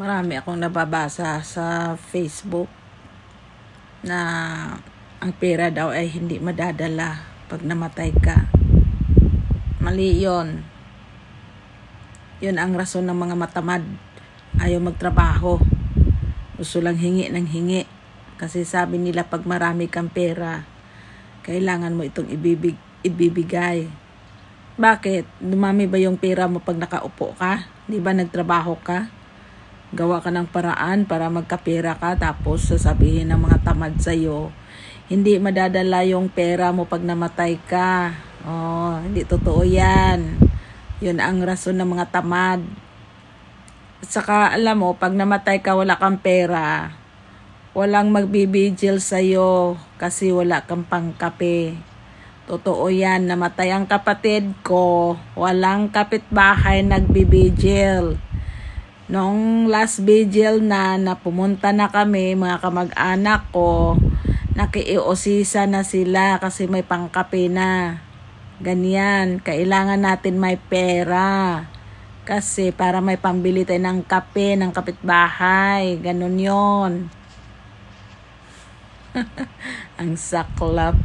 Marami akong nababasa sa Facebook na ang pera daw ay hindi madadala pag namatay ka. Mali yun. Yun ang rason ng mga matamad. Ayaw magtrabaho. Gusto lang hingi ng hingi. Kasi sabi nila pag marami kang pera, kailangan mo itong ibibigay. Bakit? Dumami ba yung pera mo pag nakaupo ka? Di ba nagtrabaho ka? Gawa ka ng paraan para magkapera ka, tapos sasabihin ng mga tamad sa'yo, hindi madadala yung pera mo pag namatay ka. Hindi totoo yan. Yun ang rason ng mga tamad. At saka alam mo, pag namatay ka wala kang pera, walang magbibigil sa'yo kasi wala kang pangkape. Totoo yan, namatay ang kapatid ko, walang kapitbahay nagbibigil. Noong last vigil na pumunta na kami, mga kamag-anak ko, nakiiosisa na sila kasi may pangkape na. Ganyan, kailangan natin may pera. Kasi para may pambili tayo ng kape, ng kapitbahay. Ganun yon. Ang saklap.